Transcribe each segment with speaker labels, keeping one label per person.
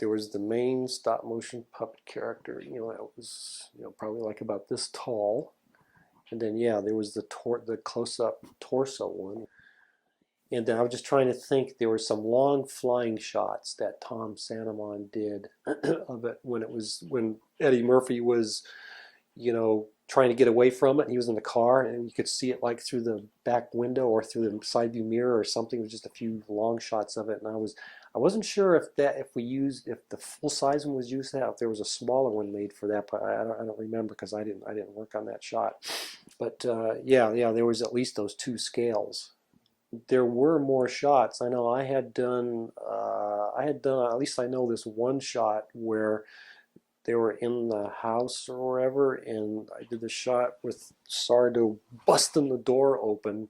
Speaker 1: there was the main stop motion puppet character, that was, probably like about this tall. And then, yeah, there was the close-up torso one. And then I was just trying to think, there were some long flying shots that Tom Sanamon did of it when Eddie Murphy was, trying to get away from it. And he was in the car, and you could see it like through the back window or through the side view mirror or something. It was just a few long shots of it, and I wasn't sure if the full size one was used, if there was a smaller one made for that, but I don't remember because I didn't work on that shot. But yeah, there was at least those two scales. There were more shots. I know I had done at least I know this one shot where they were in the house or wherever, and I did the shot with Sardo busting the door open,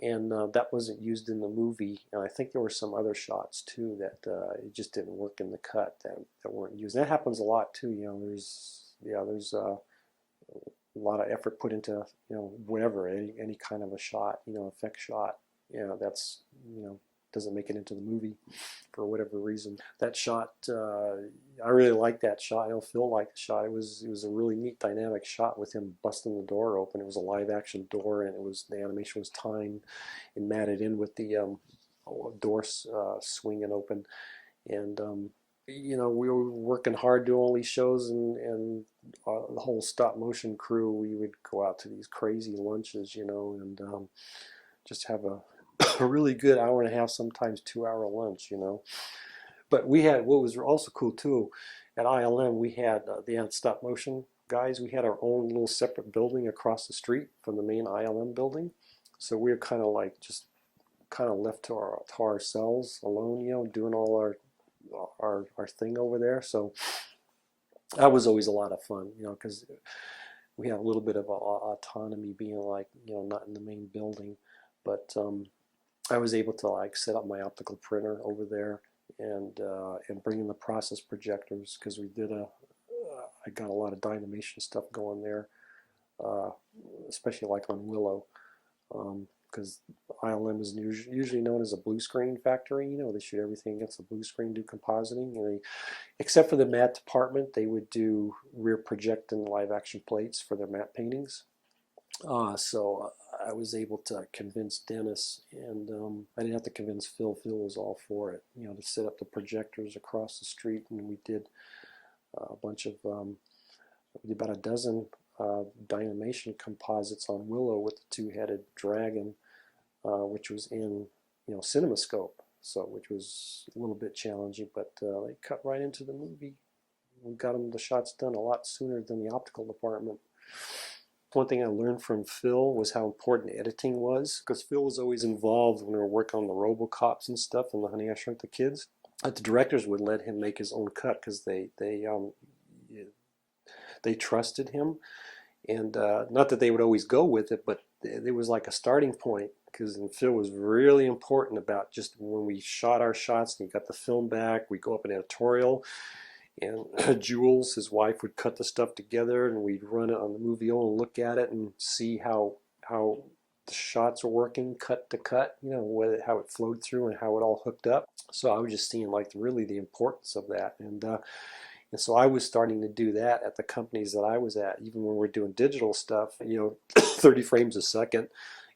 Speaker 1: and that wasn't used in the movie. And I think there were some other shots too that it just didn't work in the cut that weren't used. That happens a lot too. There's a lot of effort put into whatever, any kind of a shot, effect shot. That's doesn't make it into the movie for whatever reason. That shot, I really liked that shot. I know Phil liked the shot. It was a really neat dynamic shot with him busting the door open. It was a live action door, and the animation was timed and matted in with the door swinging open. And we were working hard doing all these shows, and the whole stop motion crew, we would go out to these crazy lunches, and just have a really good hour and a half, sometimes 2 hour lunch, But we had, what was also cool too, at ILM, we had the stop motion guys, we had our own little separate building across the street from the main ILM building. So we were kind of like just kind of left to ourselves alone, doing all our thing over there. So that was always a lot of fun, because we had a little bit of autonomy being like, not in the main building. But I was able to like set up my optical printer over there and bring in the process projectors, because I got a lot of Dynamation stuff going there, especially like on Willow, because ILM is usually known as a blue screen factory. They shoot everything against the blue screen, do compositing. Except for the matte department, they would do rear projecting live action plates for their matte paintings. So I was able to convince Dennis, and I didn't have to convince Phil. Phil was all for it, to set up the projectors across the street, and we did a bunch of, we did about a dozen Dynamation composites on Willow with the two-headed dragon, which was in, CinemaScope, so which was a little bit challenging, but they cut right into the movie. We got the shots done a lot sooner than the optical department. One thing I learned from Phil was how important editing was, because Phil was always involved when we were working on the RoboCops and stuff and the Honey I Shrunk the Kids. But the directors would let him make his own cut because they trusted him, and not that they would always go with it, but it was like a starting point, because Phil was really important about just when we shot our shots and he got the film back, we go up an editorial. And Jules, his wife, would cut the stuff together, and we'd run it on the Movio and look at it and see how the shots were working, cut to cut, how it flowed through and how it all hooked up. So I was just seeing like really the importance of that, and so I was starting to do that at the companies that I was at, even when we're doing digital stuff, 30 frames a second.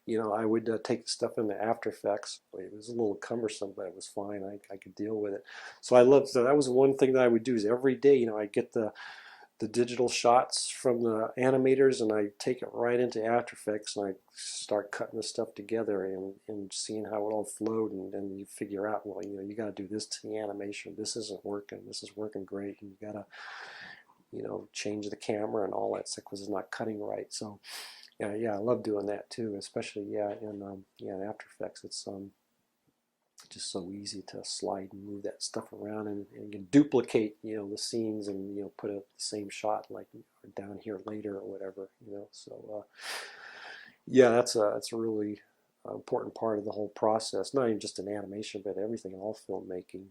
Speaker 1: I would take the stuff into After Effects. It was a little cumbersome, but it was fine. I could deal with it. So that was one thing that I would do, is every day, I'd get the digital shots from the animators, and I take it right into After Effects, and I start cutting the stuff together and seeing how it all flowed, and then you figure out, well, you got to do this to the animation. This isn't working. This is working great, and you got to change the camera and all that stuff because it's not cutting right. So yeah, I love doing that too, especially in After Effects. It's just so easy to slide and move that stuff around, and you can duplicate the scenes, and put the same shot like down here later or whatever. So yeah, that's a really important part of the whole process. Not even just in animation, but everything, all filmmaking.